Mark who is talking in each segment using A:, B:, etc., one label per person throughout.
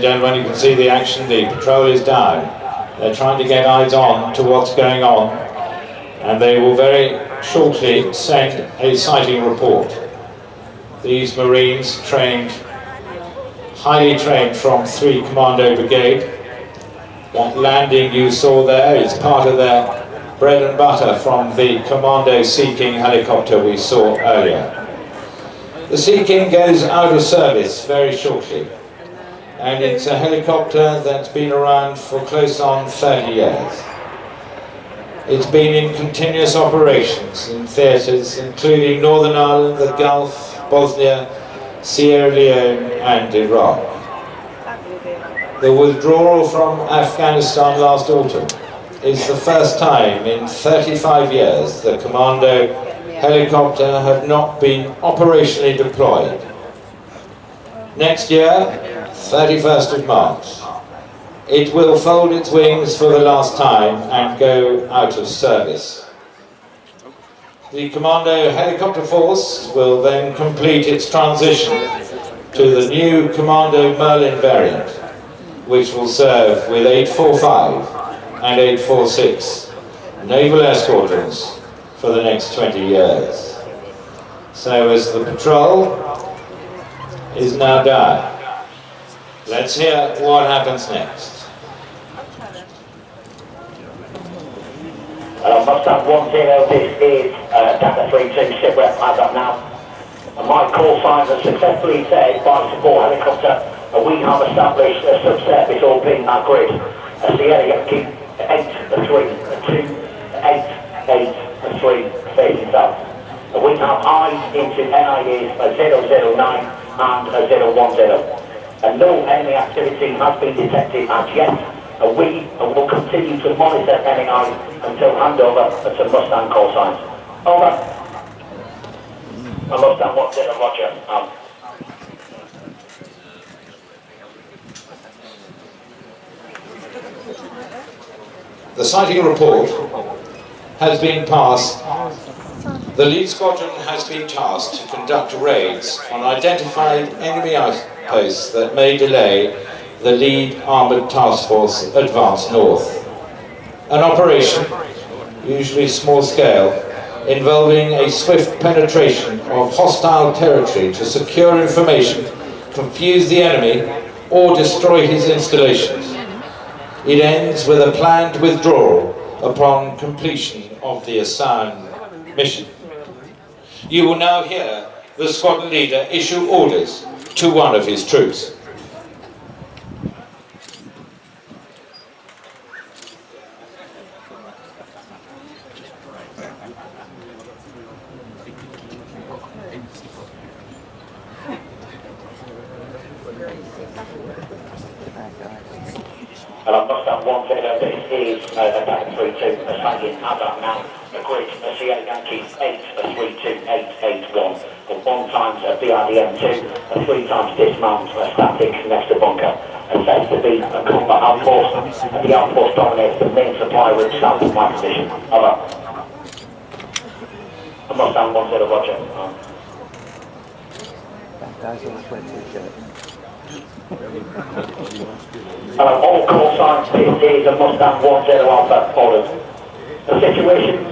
A: gentlemen, you can see the action. The patrol is down. They're trying to get eyes on to what's going on, and they will very shortly send a sighting report. These Marines trained, highly trained from 3 Commando Brigade. That landing you saw there is part of their bread and butter from the Commando Sea King helicopter we saw earlier. The Sea King goes out of service very shortly, and it's a helicopter that's been around for close on 30 years. It's been in continuous operations in theatres including Northern Ireland, the Gulf, Bosnia, Sierra Leone and Iraq. The withdrawal from Afghanistan last autumn is the first time in 35 years the Commando helicopter have not been operationally deployed. Next year, 31st of March, it will fold its wings for the last time and go out of service. The Commando helicopter force will then complete its transition to the new Commando Merlin variant, which will serve with 845 and 846 naval air squadrons for the next 20 years. So as the patrol is now done, let's hear what happens next.
B: Mustang 10, this is Delta 32, sit rep as of now. And my call signs are successfully set by support helicopter, and we have established a subsurface orbit at grid. Sierra Yankee 8, 3, 2, 8, 8, 3, facing south. And we have eyes into NIAs 009 and 010. And no enemy activity has been detected as yet. And we will continue to monitor NIA until handover to Mustang call signs. Over. And Mustang 10, roger.
A: The sighting report has been passed. The lead squadron has been tasked to conduct raids on identified enemy outposts that may delay the lead armoured task force advance north. An operation, usually small scale, involving a swift penetration of hostile territory to secure information, confuse the enemy, or destroy his installations. It ends with a planned withdrawal upon completion of the assigned mission. You will now hear the squadron leader issue orders to one of his troops.
B: Mustang 10, this is Tankfest 32, Saladin as of now. The grid, Sierra Yankee 8, 32881. For 1 times BRDM 2, 3 times dismount, static next to bunker. Assessed to be a combat outpost, and the outpost dominates the main supply route south of my position. Over. Mustang 10, roger.
C: That guy's on a sweat t-shirt.
B: All call signs, this is a Mustang 10 Alpha orders. The situation,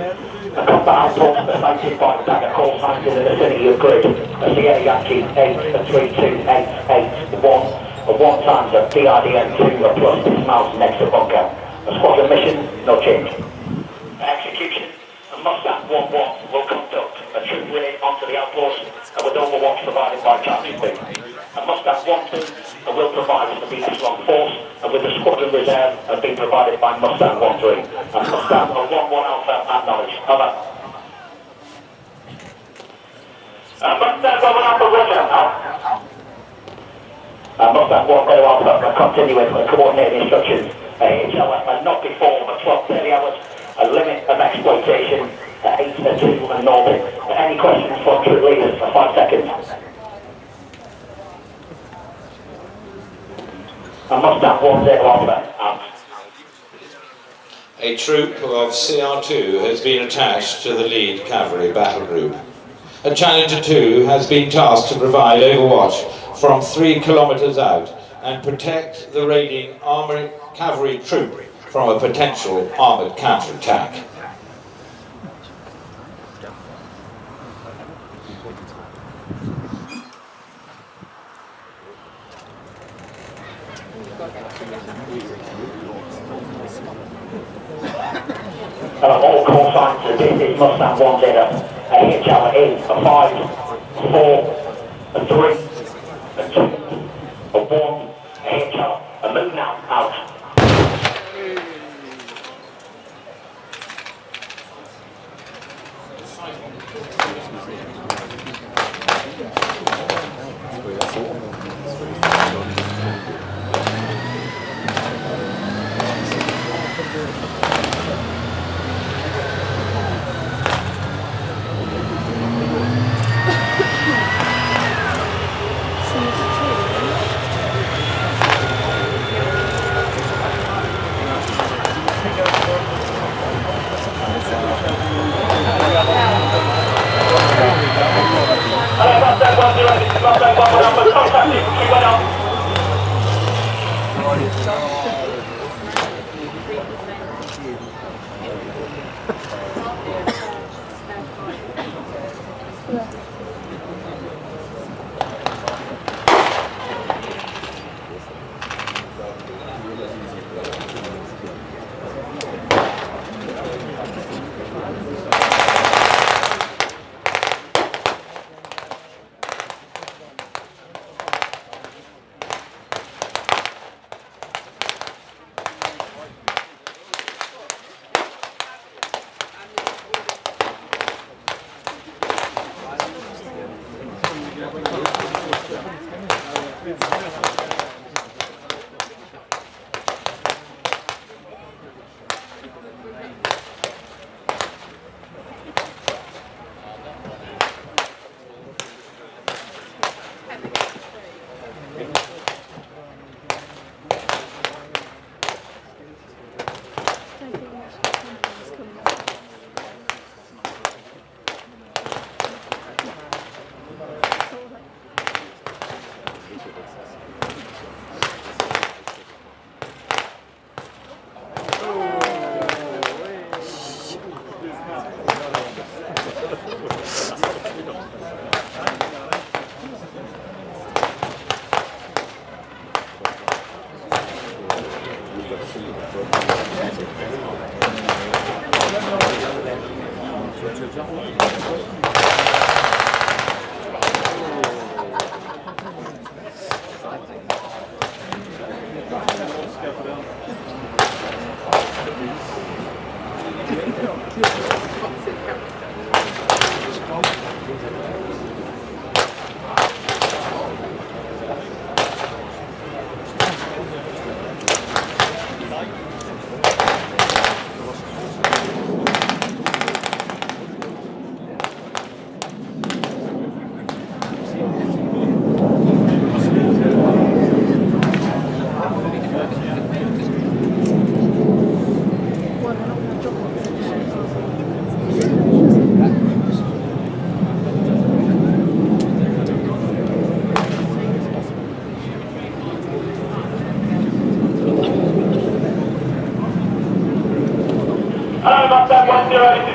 B: a combat outpost sighted by dagger call signs in the vicinity of grid. Sierra Yankee 8, 32881, 1 times BRDM 2 plus dismount next to bunker. A squadron mission, no change. Execution, a Mustang 11 will conduct a troop raid onto the outpost and with overwatch provided by Charlie B. A Mustang 12 will provide for the echelon force, and with the squadron reserve have been provided by Mustang 13. And Mustang 11 Alpha at knowledge. Over. Mustang 11 Alpha, roger. Mustang 10 Alpha, continuing with coordinated instructions. It's however not before 12:30 hours. A limit of exploitation 8 to 2 and normal. Any questions from troop leaders for 5 seconds? A Mustang 10 Alpha.
A: A troop of CR2 has been attached to the lead cavalry battle group. A Challenger 2 has been tasked to provide overwatch from 3 kilometers out and protect the raiding armoured cavalry troop from a potential armoured counterattack.
B: All call signs, this is Mustang 10, a HL is a 5, 4, a 3, a 2, a 1, a HL, a move now, out.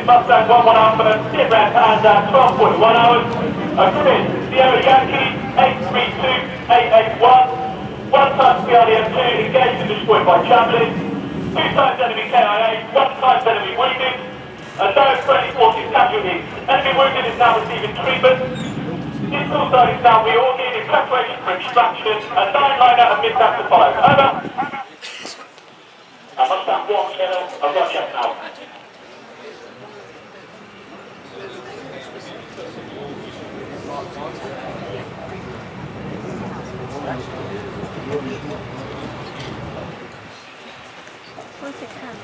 D: Mustang 11 Alpha, sit round hands at 12.1 hours. Agreement, Sierra Yankee 832881. One time CRDM2 engaged and destroyed by javelin. 2 times enemy KIA, 1 time enemy wounded. And no friendly forces casualties. Enemy wounded is now receiving treatment. This side is now reordered in preparation for extraction. A 9-liner and mid-back to follow. Over. Mustang 1 Kilo, I've got check now.
E: What's it come?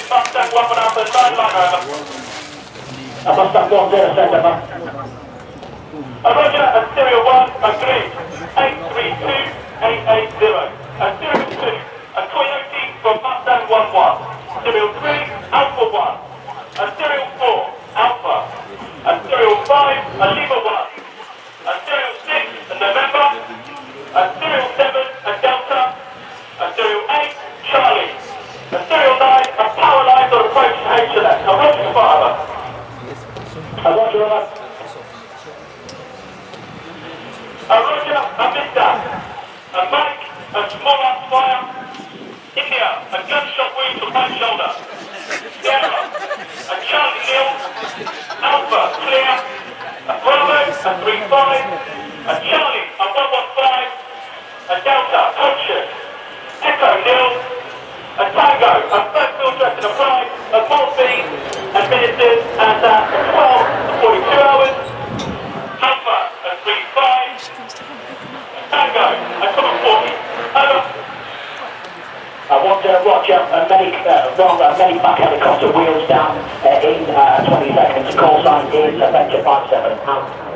D: Mustang
B: I must have 10 send over.
D: Roger, and serial 1, agreed. 832880. And serial 2, a Coyote from Mustang 11. Serial 3, Alpha 1. And serial 4, Alpha. And serial 5, a Lima 1. And serial 6, a November. And serial 7, a Delta. And serial 8, Charlie. And serial 9, a power line on approach to HLS. Now, Roger, fire.
B: Roger, over.
D: Roger, a Victor, a Mike, a small arms fire, India, a gunshot wound to right shoulder, Sierra, a Charlie Neil, Alpha, clear, a Bravo, a 3-5, a Charlie, a 115, a Delta, conscious, Echo Neil, a Tango, a first field dress in a pride, a morphine, administered at 12 to 42 hours, Alpha, a 3-5, Tango, a 40, over.
B: I want Roger, a medic back helicopter, wheels down in 20 seconds. Call sign is Adventure 57. Out.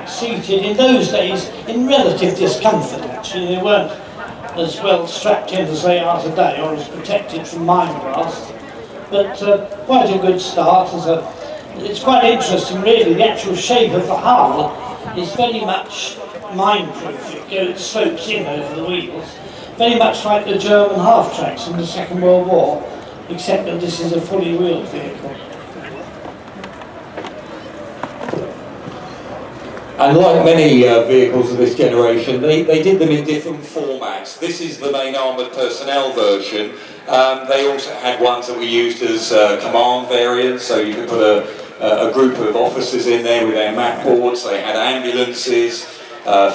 F: Seated in those days in relative discomfort. Actually, they weren't as well strapped in as they are today, or as protected from mine blast. But quite a good start. It's quite interesting, really. The actual shape of the hull is very much mine-proof. It slopes in over the wheels, very much like the German half-tracks in the Second World War, except that this is a fully wheeled vehicle.
G: And like many vehicles of this generation, they did them in different formats. This is the main armoured personnel version. They also had ones that were used as command variants, so you could put a group of officers in there with their map boards. They had ambulances,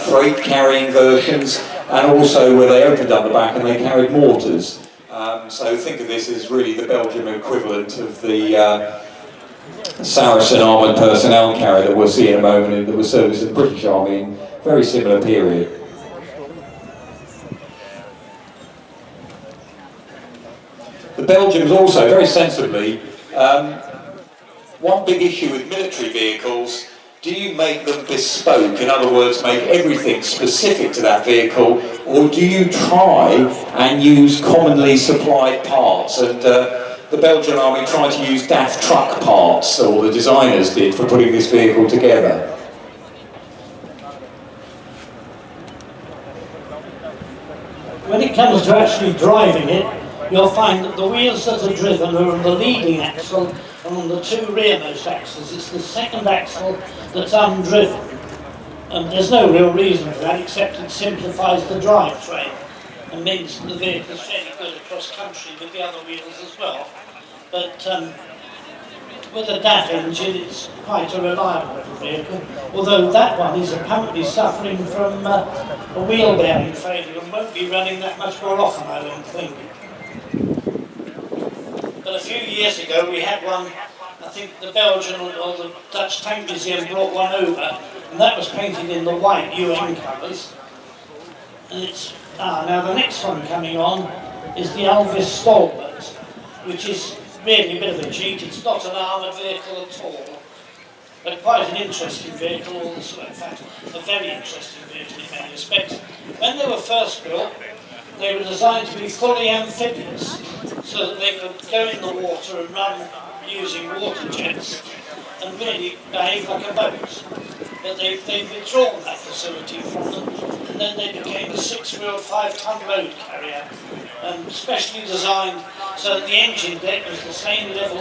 G: freight carrying versions, and also where they opened up the back and they carried mortars. So think of this as really the Belgian equivalent of the Saracen armoured personnel carrier that we'll see in a moment, that was serviced in the British Army in a very similar period. The Belgians also, very sensibly, one big issue with military vehicles, do you make them bespoke? In other words, make everything specific to that vehicle, or do you try and use commonly supplied parts? And the Belgian Army tried to use DAF truck parts, or the designers did, for putting this vehicle together.
F: When it comes to actually driving it, you'll find that the wheels that are driven are on the leading axle and on the two rearmost axles. It's the second axle that's undriven. And there's no real reason for that, except it simplifies the drivetrain and means that the vehicle's fairly good across country with the other wheels as well. But with a DAF engine, it's quite a reliable little vehicle, although that one is apparently suffering from a wheel bearing failure and won't be running that much more often, I don't think. But a few years ago we had one, I think the Belgian or the Dutch Tank Museum brought one over, and that was painted in the white UN colours. And it's, now the next one coming on is the Alvis Stalwart, which is really a bit of a cheat. It's not an armoured vehicle at all, but quite an interesting vehicle also. In fact, a very interesting vehicle in many respects. When they were first built, they were designed to be fully amphibious, so that they could go in the water and run using water jets and really behave like a boat. But they've withdrawn that facility from them, and then they became a 6-wheeled 5-ton load carrier, specially designed so that the engine deck was the same level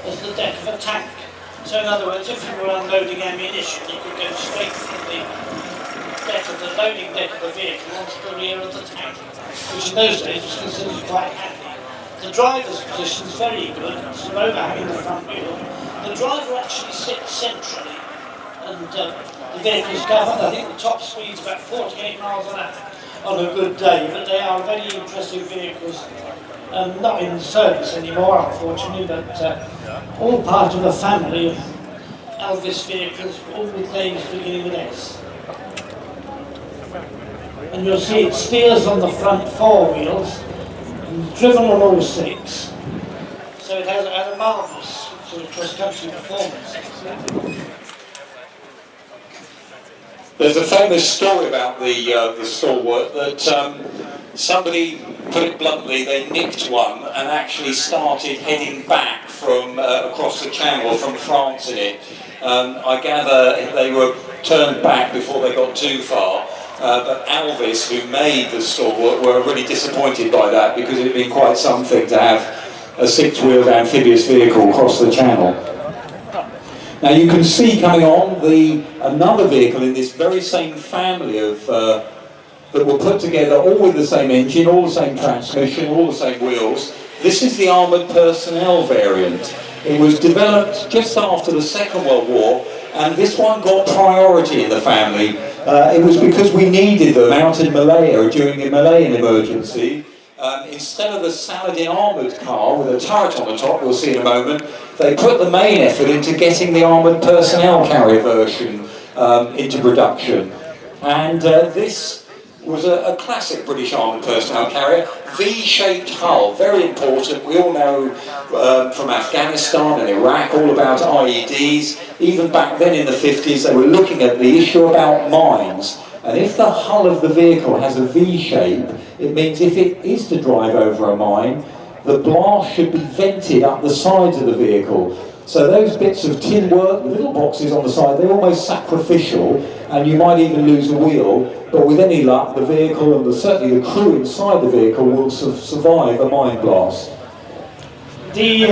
F: as the deck of a tank. So in other words, if you were unloading ammunition, you could go straight from the deck of the loading deck of the vehicle onto the rear of the tank, which in those days was considered quite handy. The driver's position is very good, sort of overhanging the front wheel. The driver actually sits centrally, and the vehicle's governed. I think the top speed's about 48 miles an hour on a good day, but they are very interesting vehicles. Not in service anymore, unfortunately, but all part of a family of Alvis vehicles, all with names beginning with S. And you'll see it steers on the front 4 wheels, and driven on all 6, so it has a marvellous sort of cross-country performance.
G: There's a famous story about the Stalwart that somebody, put it bluntly, they nicked one and actually started heading back from across the channel from France in it. I gather they were turned back before they got too far. But Alvis, who made the Stalwart, were really disappointed by that because it had been quite something to have a 6-wheeled amphibious vehicle cross the channel. Now you can see coming on another vehicle in this very same family of that were put together all with the same engine, all the same transmission, all the same wheels. This is the armoured personnel variant. It was developed just after the Second World War, and this one got priority in the family. It was because we needed them out in Malaya during a Malayan emergency. Instead of a Saladin armoured car with a turret on the top, we'll see in a moment, they put the main effort into getting the armoured personnel carrier version into production. And this was a classic British armoured personnel carrier, V-shaped hull, very important. We all know from Afghanistan and Iraq all about IEDs. Even back then in the 50s they were looking at the issue about mines. And if the hull of the vehicle has a V shape, it means if it is to drive over a mine, the blast should be vented up the sides of the vehicle. So those bits of tin work, the little boxes on the side, they're almost sacrificial, and you might even lose a wheel, but with any luck, the vehicle and certainly the crew inside the vehicle will survive a mine blast.
F: The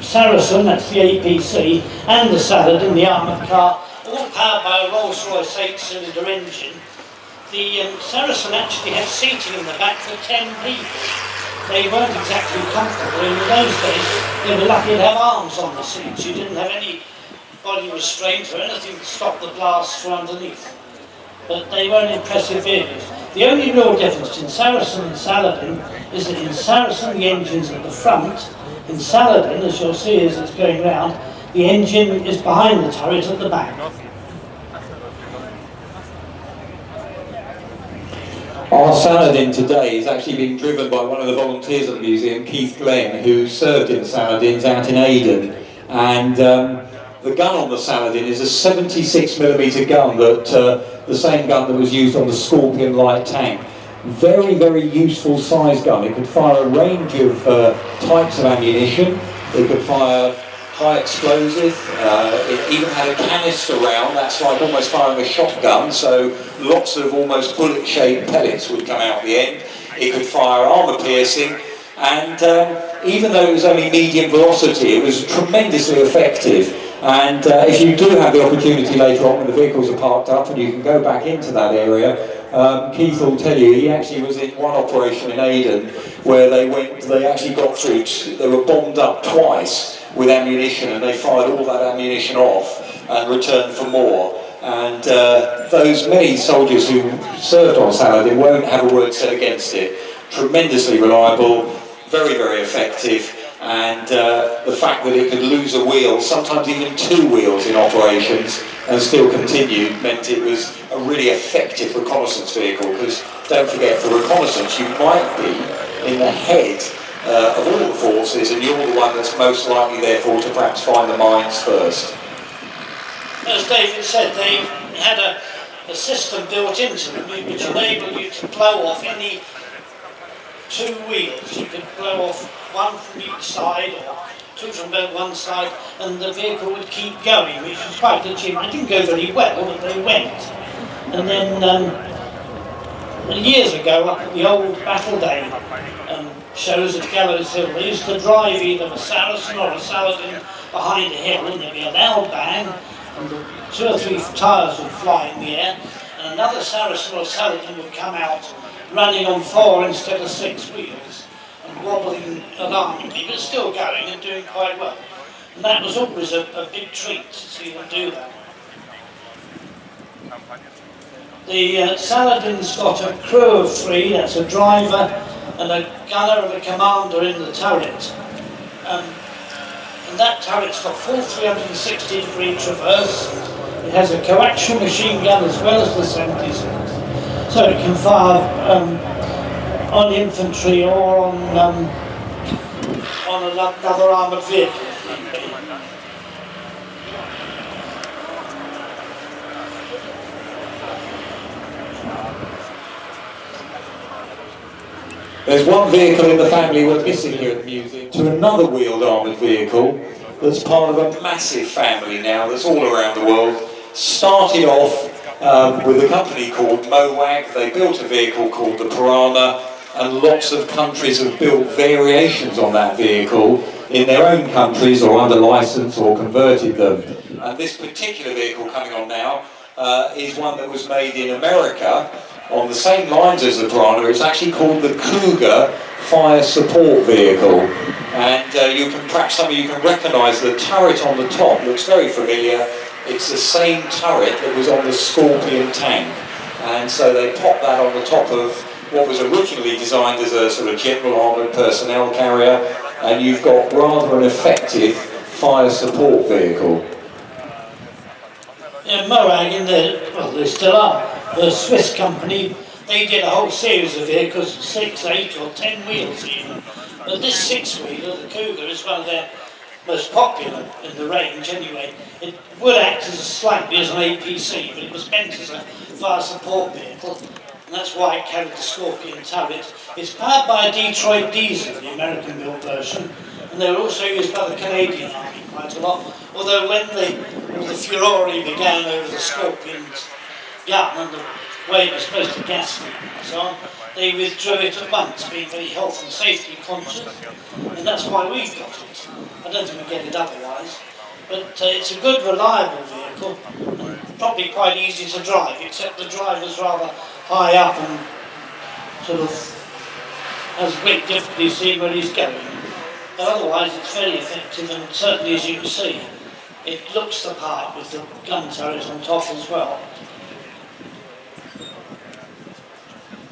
F: Saracen, that's the APC, and the Saladin, the armoured car, all powered by a Rolls-Royce 8-cylinder engine. The Saracen actually had seating in the back for 10 people. They weren't exactly comfortable. In those days, they were lucky to have arms on the seats. You didn't have any body restraint or anything to stop the blast from underneath. But they were impressive vehicles. The only real difference in Saracen and Saladin is that in Saracen the engine's at the front. In Saladin, as you'll see as it's going round, the engine is behind the turret at the back.
G: Our Saladin today is actually being driven by one of the volunteers at the museum, Keith Glenn, who served in Saladins out in Aden. And the gun on the Saladin is a 76mm gun, the same gun that was used on the Scorpion light tank. Very, very useful size gun. It could fire a range of types of ammunition. It could fire high explosive. It even had a canister round. That's like almost firing a shotgun, so lots of almost bullet-shaped pellets would come out the end. It could fire armour-piercing, and even though it was only medium velocity, it was tremendously effective. And if you do have the opportunity later on when the vehicles are parked up and you can go back into that area, Keith will tell you he actually was in one operation in Aden where they actually got through, they were bombed up twice with ammunition, and they fired all that ammunition off and returned for more. And those many soldiers who served on Saladin won't have a word said against it. Tremendously reliable, very, very effective, and the fact that it could lose a wheel, sometimes even 2 wheels in operations, and still continue, meant it was a really effective reconnaissance vehicle, because don't forget, for reconnaissance you might be in the head of all the forces, and you're the one that's most likely therefore to perhaps find the mines first.
F: As David said, they had a system built into them which enabled you to blow off any 2 wheels. You could blow off 1 from each side or 2 from one side, and the vehicle would keep going, which was quite a achievement. It didn't go very well, but they went. And then years ago, up at the old battle day shows at Gallows Hill, they used to drive either a Saracen or a Saladin behind a hill, and there'd be a loud bang, and 2 or 3 tyres would fly in the air, and another Saracen or Saladin would come out running on 4 instead of 6 wheels, and wobbling alarmingly, but still going and doing quite well. And that was always a big treat to see them do that. The Saladin's got a crew of 3, that's a driver and a gunner and a commander in the turret. And that turret's got full 360-degree traverse. It has a coaxial machine gun as well as the 76. So it can fire on infantry or on another armoured vehicle.
G: There's one vehicle in the family we're missing here at the museum to another wheeled armoured vehicle that's part of a massive family now that's all around the world. Started off with a company called Mowag. They built a vehicle called the Piranha, and lots of countries have built variations on that vehicle in their own countries or under licence or converted them. And this particular vehicle coming on now is one that was made in America on the same lines as the Piranha. It's actually called the Cougar Fire Support Vehicle, and perhaps some of you can recognise the turret on the top. Looks very familiar. It's the same turret that was on the Scorpion tank, and so they popped that on the top of what was originally designed as a sort of general armoured personnel carrier, and you've got rather an effective fire support vehicle.
F: Yeah, Mowag, well, they still are, the Swiss company, they did a whole series of vehicles, 6, 8 or 10 wheels even. But this 6-wheeler, the Cougar, is one of their most popular in the range anyway. It would act slightly as an APC, but it was meant as a fire support vehicle, and that's why it carried the Scorpion turret. It's powered by a Detroit diesel, the American-built version, and they were also used by the Canadian Army quite a lot. Although when the furore began over the Scorpion's gun and the way it was supposed to gas feed and so on, they withdrew it at once, being very health and safety conscious, and that's why we've got it. I don't think we get it otherwise, but it's a good, reliable vehicle, and probably quite easy to drive, except the driver's rather high up and sort of has great difficulty seeing where he's going. But otherwise it's very effective, and certainly, as you can see, it looks the part with the gun turret on top as well.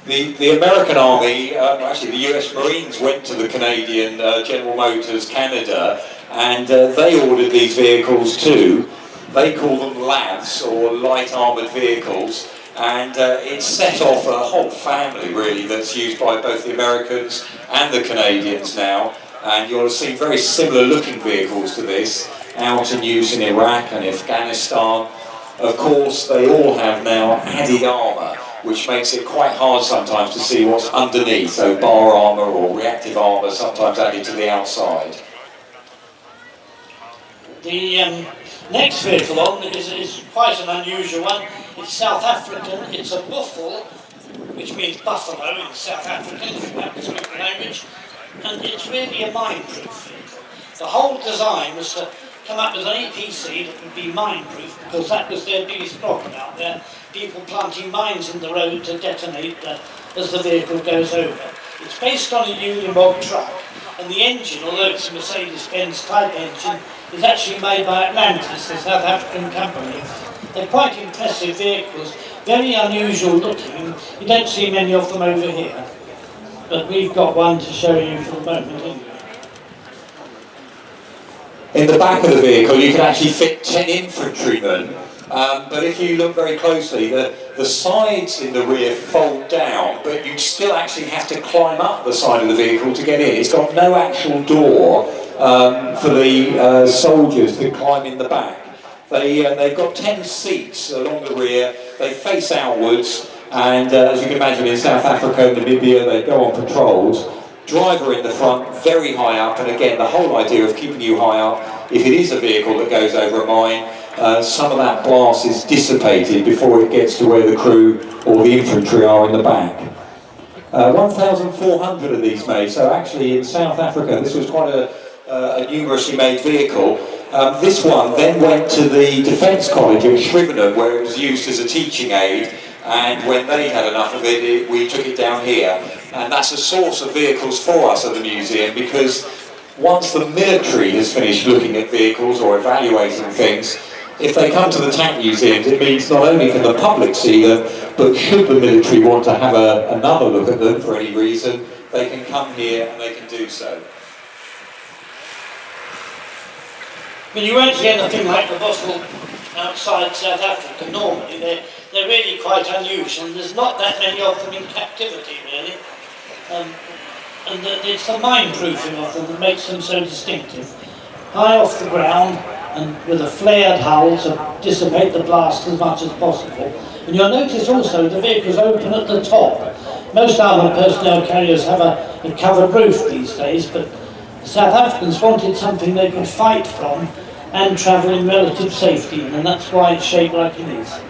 G: The American Army, actually the US Marines, went to the Canadian General Motors Canada, and they ordered these vehicles too. They call them LAVs, or light armoured vehicles, and it set off a whole family really that's used by both the Americans and the Canadians now, and you'll have seen very similar looking vehicles to this out in use in Iraq and Afghanistan. Of course, they all have now added armour, which makes it quite hard sometimes to see what's underneath, so bar armour or reactive armour sometimes added to the outside.
F: The next vehicle on is quite an unusual one. It's South African, it's a Buffel, which means buffalo in South African, if you happen to speak the language, and it's really a mine-proof vehicle. The whole design was to come up with an APC that would be mine-proof, because that was their biggest problem out there, people planting mines in the road to detonate as the vehicle goes over. It's based on a Union truck, And the engine, although it's a Mercedes-Benz type engine, is actually made by Atlantis, the South African company. They're quite impressive vehicles, very unusual looking. You don't see many of them over here, but we've got one to show you for the moment anyway.
G: In the back of the vehicle you can actually fit 10 infantrymen, but if you look very closely, the sides in the rear fold down, but you still actually have to climb up the side of the vehicle to get in. It's got no actual door for the soldiers to climb in the back. They've got 10 seats along the rear, they face outwards, and as you can imagine in South Africa and Namibia they go on patrols. Driver in the front, very high up, and again the whole idea of keeping you high up, if it is a vehicle that goes over a mine, some of that blast is dissipated before it gets to where the crew or the infantry are in the back. 1,400 of these made, so actually in South Africa this was quite a numerously made vehicle. This one then went to the Defence College at Shrivenham where it was used as a teaching aid, and when they had enough of it, we took it down here. And that's a source of vehicles for us at the museum, because once the military has finished looking at vehicles or evaluating things, if they come to the tank museums, it means not only can the public see them, but should the military want to have another look at them for any reason, they can come here and they can do so.
F: But you won't see anything like the Buffel outside South Africa normally. They're really quite unusual, and there's not that many of them in captivity really. And it's the mine-proofing of them that makes them so distinctive. High off the ground and with a flared hull to dissipate the blast as much as possible. And you'll notice also the vehicle's open at the top. Most armoured personnel carriers have a covered roof these days, but the South Africans wanted something they could fight from and travel in relative safety in, and that's why it's shaped like it is.